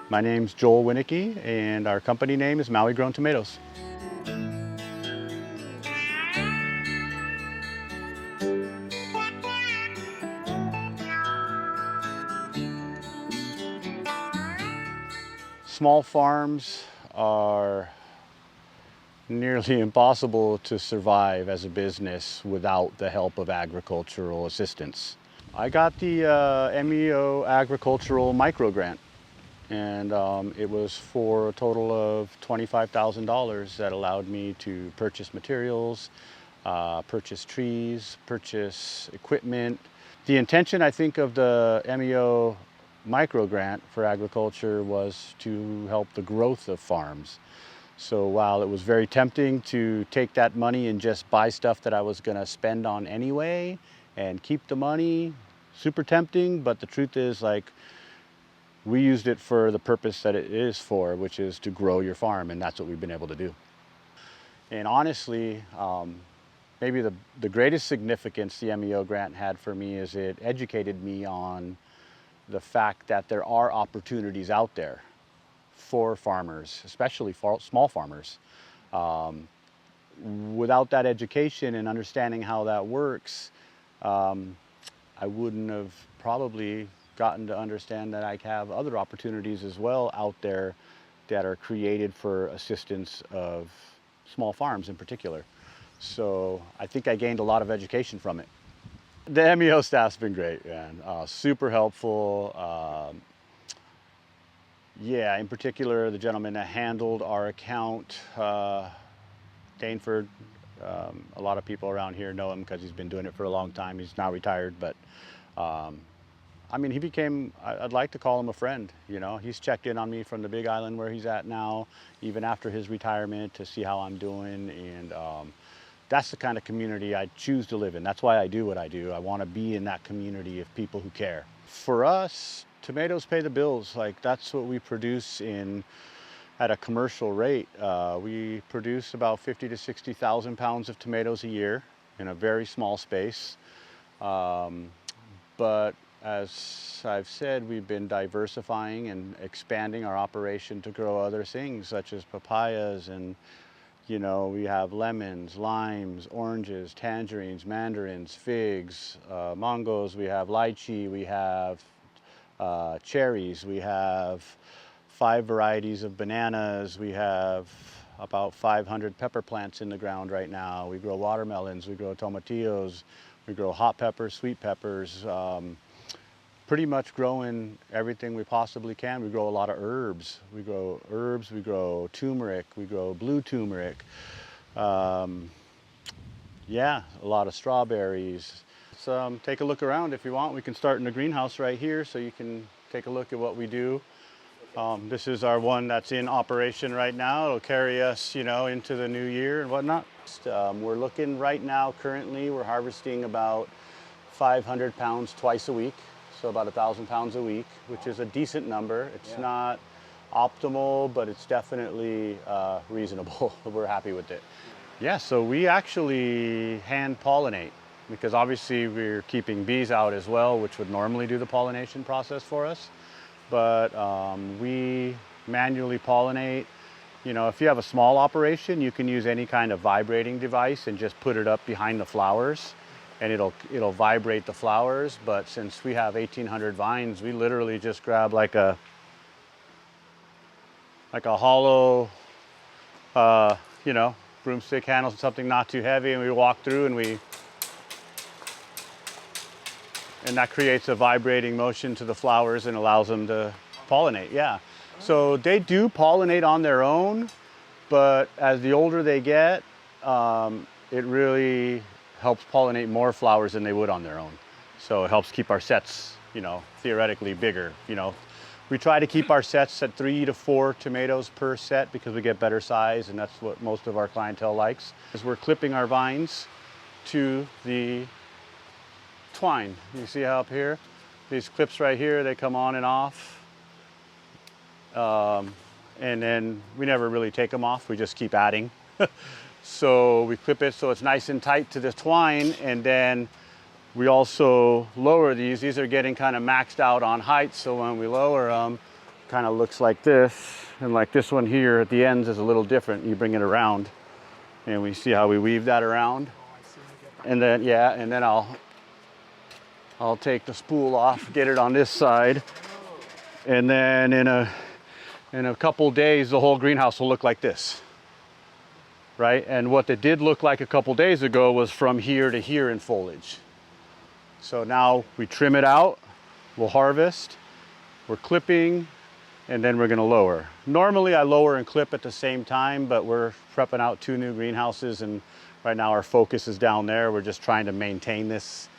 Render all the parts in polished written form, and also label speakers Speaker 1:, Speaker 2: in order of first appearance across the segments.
Speaker 1: My name's Joel Winicki, and our company name is Maui Grown Tomatoes. Small farms are nearly impossible to survive as a business without the help of agricultural assistance. I got the MEO Agricultural Micro Grant, and it was for a total of $25,000 that allowed me to purchase materials, purchase trees, purchase equipment. The intention, I think, of the MEO micro grant for agriculture was to help the growth of farms. So while it was very tempting to take that money and just buy stuff that I was going to spend on anyway and keep the money, super tempting, but the truth is, like, we used it for the purpose that it is for, which is to grow your farm, and that's what we've been able to do. And honestly, maybe the greatest significance the MEO grant had for me is it educated me on the fact that there are opportunities out there for farmers, especially for small farmers. Without that education and understanding how that works, I wouldn't have probably gotten to understand that I have other opportunities as well out there that are created for assistance of small farms in particular. So I think I gained a lot of education from it. The MEO staff's been great, man. Super helpful. Yeah, in particular, the gentleman that handled our account, Daneford. A lot of people around here know him because he's been doing it for a long time. He's now retired, but I mean, he became, I'd like to call him a friend, you know. He's checked in on me from the Big Island where he's at now, even after his retirement, to see how I'm doing. And that's the kind of community I choose to live in. That's why I do what I do. I want to be in that community of people who care. For us, tomatoes pay the bills. Like, that's what we produce at a commercial rate. We produce about 50 to 60,000 pounds of tomatoes a year in a very small space. But as I've said, we've been diversifying and expanding our operation to grow other things such as papayas, and you know, we have lemons, limes, oranges, tangerines, mandarins, figs, mangoes, we have lychee, we have cherries, we have 5 varieties of bananas, we have about 500 pepper plants in the ground right now. We grow watermelons, we grow tomatillos, we grow hot peppers, sweet peppers, pretty much growing everything we possibly can. We grow a lot of herbs. We grow turmeric, we grow blue turmeric. Yeah, a lot of strawberries. So take a look around if you want. We can start in the greenhouse right here so you can take a look at what we do. This is our one that's in operation right now. It'll carry us, you know, into the new year and whatnot. We're looking right now, currently, we're harvesting about 500 pounds twice a week. So about 1,000 pounds a week, which is a decent number. It's not optimal, but it's definitely reasonable. We're happy with it. Yeah, so we actually hand pollinate because obviously we're keeping bees out as well, which would normally do the pollination process for us. But we manually pollinate. You know, if you have a small operation, you can use any kind of vibrating device and just put it up behind the flowers, and it'll vibrate the flowers. But since we have 1,800 vines, we literally just grab like a hollow, you know, broomstick handle, something not too heavy, and we walk through and that creates a vibrating motion to the flowers and allows them to pollinate. Yeah. So they do pollinate on their own, but as the older they get, it really helps pollinate more flowers than they would on their own. So it helps keep our sets, you know, theoretically bigger. You know, we try to keep our sets at 3 to 4 tomatoes per set because we get better size, and that's what most of our clientele likes. As we're clipping our vines to the twine. You see how up here, these clips right here, they come on and off. And then we never really take them off, we just keep adding. So we clip it so it's nice and tight to the twine, and then we also lower these. These are getting kind of maxed out on height, so when we lower them, kind of looks like this, and like this one here at the ends is a little different. You bring it around, and we see how we weave that around. And then, yeah, and then I'll take the spool off, get it on this side, and then in a couple days, the whole greenhouse will look like this, right? And what it did look like a couple days ago was from here to here in foliage. So now we trim it out, we'll harvest, we're clipping, and then we're gonna lower. Normally I lower and clip at the same time, but we're prepping out 2 new greenhouses, and right now our focus is down there. We're just trying to maintain this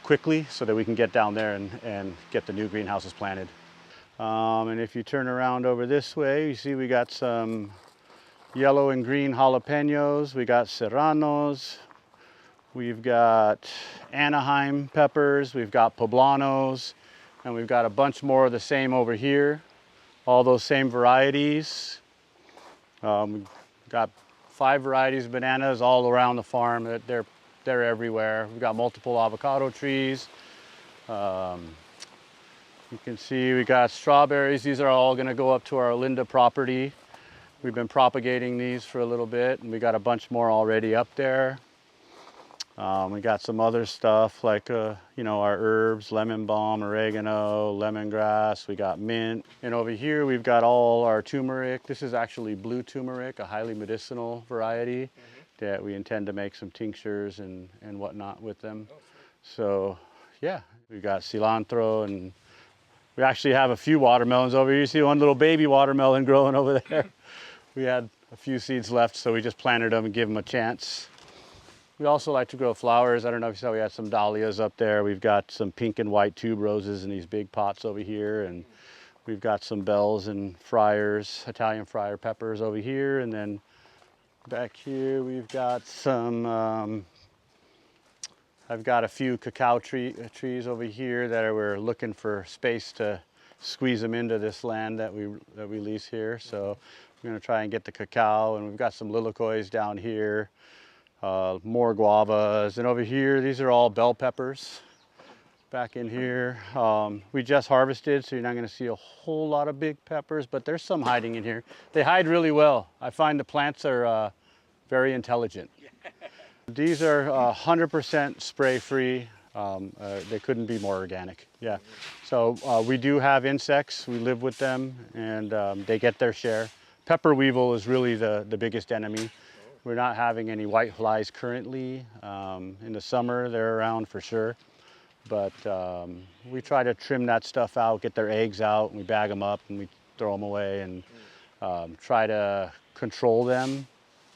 Speaker 1: quickly so that we can get down there and get the new greenhouses planted. And if you turn around over this way, you see we got some yellow and green jalapenos, we got serranos, we've got Anaheim peppers, we've got poblanos, and we've got a bunch more of the same over here. All those same varieties. We've got 5 varieties of bananas all around the farm. They're everywhere. We've got multiple avocado trees. You can see we got strawberries. These are all gonna go up to our Linda property. We've been propagating these for a little bit, and we got a bunch more already up there. We got some other stuff like, you know, our herbs, lemon balm, oregano, lemongrass. We got mint. And over here, we've got all our turmeric. This is actually blue turmeric, a highly medicinal variety that we intend to make some tinctures and whatnot with them. So yeah, we got cilantro, and we actually have a few watermelons over here. You see one little baby watermelon growing over there. We had a few seeds left, so we just planted them and give them a chance. We also like to grow flowers. I don't know if you saw, we had some dahlias up there. We've got some pink and white tube roses in these big pots over here. And we've got some bells and friars, Italian friar peppers over here. And then back here, we've got some, I've got a few cacao trees over here that we're looking for space to squeeze them into this land that we lease here. So we're gonna try and get the cacao, and we've got some lilicois down here. More guavas, and over here these are all bell peppers back in here. We just harvested, so you're not going to see a whole lot of big peppers, but there's some hiding in here. They hide really well. I find the plants are very intelligent. These are 100% spray free. They couldn't be more organic. Yeah. So we do have insects. We live with them, and they get their share. Pepper weevil is really the biggest enemy. We're not having any white flies currently. In the summer, they're around for sure. But we try to trim that stuff out, get their eggs out, and we bag them up and we throw them away, and try to control them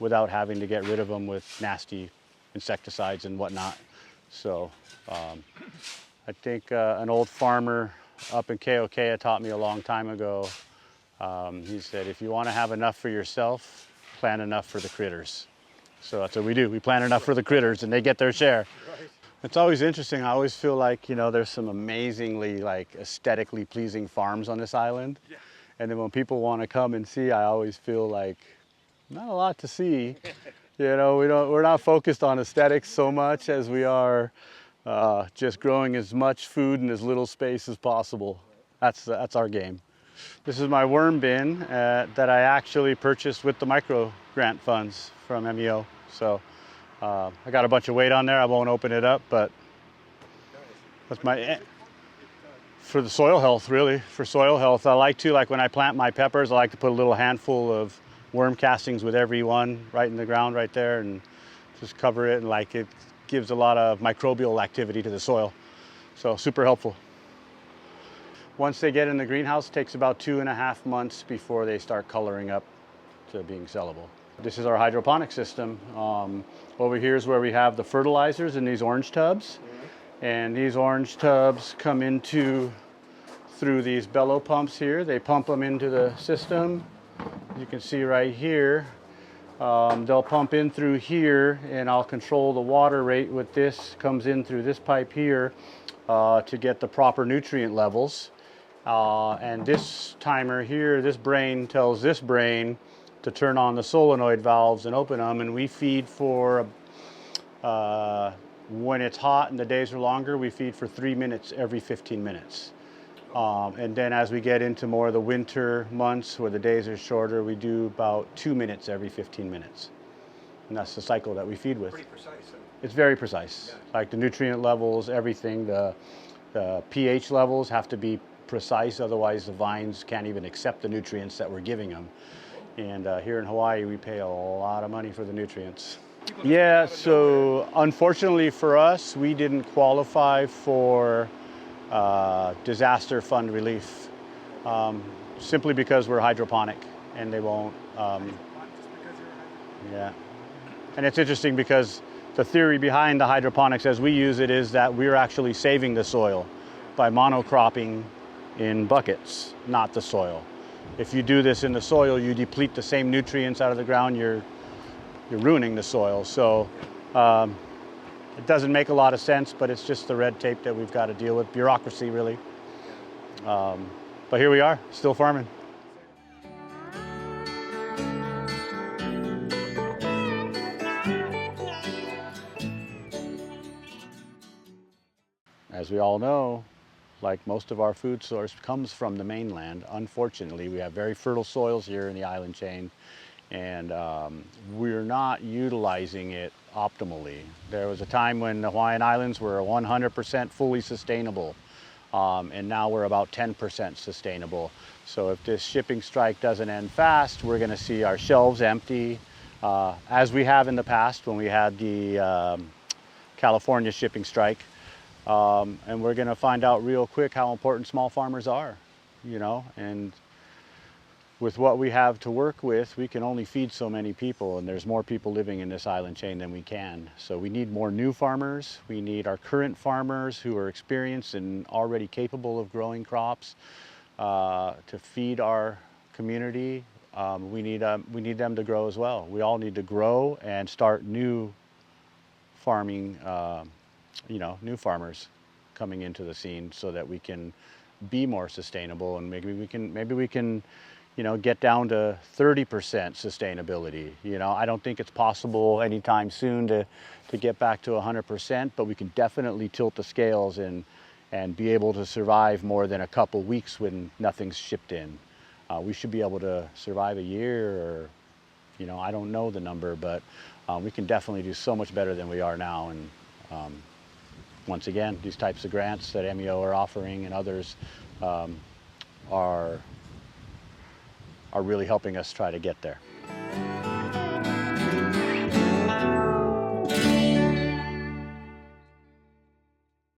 Speaker 1: without having to get rid of them with nasty insecticides and whatnot. So I think an old farmer up in Keokea taught me a long time ago. He said, if you want to have enough for yourself, plant enough for the critters. So that's what we do. We plant enough for the critters, and they get their share. Right. It's always interesting. I always feel like, you know, there's some amazingly like aesthetically pleasing farms on this island. Yeah. And then when people want to come and see, I always feel like not a lot to see. You know, we're not focused on aesthetics so much as we are just growing as much food in as little space as possible. That's our game. This is my worm bin that I actually purchased with the micro grant funds from MEO. So I got a bunch of weight on there. I won't open it up, but that's for the soil health, really. For soil health, I like to, like when I plant my peppers, I like to put a little handful of worm castings with every one right in the ground right there, and just cover it, and like it gives a lot of microbial activity to the soil. So super helpful. Once they get in the greenhouse, it takes about 2.5 months before they start coloring up to being sellable. This is our hydroponic system. Over here is where we have the fertilizers in these orange tubs. And these orange tubs come through these bellow pumps here. They pump them into the system. You can see right here. They'll pump in through here, and I'll control the water rate with this. Comes in through this pipe here to get the proper nutrient levels. And this timer here, this brain tells this brain to turn on the solenoid valves and open them, and we feed for, when it's hot and the days are longer, we feed for 3 minutes every 15 minutes. And then as we get into more of the winter months where the days are shorter, we do about 2 minutes every 15 minutes. And that's the cycle that we feed with.
Speaker 2: Pretty precise.
Speaker 1: It's very precise.
Speaker 2: Yeah.
Speaker 1: Like the nutrient levels, everything, the pH levels have to be precise, otherwise the vines can't even accept the nutrients that we're giving them. And here in Hawaii, we pay a lot of money for the nutrients. Yeah, so unfortunately for us, we didn't qualify for disaster fund relief, simply because we're hydroponic and they won't. Yeah, and it's interesting because the theory behind the hydroponics as we use it is that we're actually saving the soil by monocropping in buckets, not the soil. If you do this in the soil, you deplete the same nutrients out of the ground, you're ruining the soil. So it doesn't make a lot of sense, but it's just the red tape that we've got to deal with, bureaucracy really. But here we are, still farming. As we all know, like most of our food source comes from the mainland. Unfortunately, we have very fertile soils here in the island chain, and we're not utilizing it optimally. There was a time when the Hawaiian Islands were 100% fully sustainable, and now we're about 10% sustainable. So if this shipping strike doesn't end fast, we're gonna see our shelves empty, as we have in the past when we had the California shipping strike. And we're gonna find out real quick how important small farmers are, you know, and with what we have to work with, we can only feed so many people, and there's more people living in this island chain than we can. So we need more new farmers. We need our current farmers who are experienced and already capable of growing crops to feed our community. We need them to grow as well. We all need to grow and start new farming, new farmers coming into the scene so that we can be more sustainable, and maybe we can get down to 30% sustainability. I don't think it's possible anytime soon to get back to 100%, but we can definitely tilt the scales and be able to survive more than a couple weeks when nothing's shipped in. We should be able to survive a year, or, I don't know the number, but we can definitely do so much better than we are now. And once again, these types of grants that MEO are offering and others are really helping us try to get there.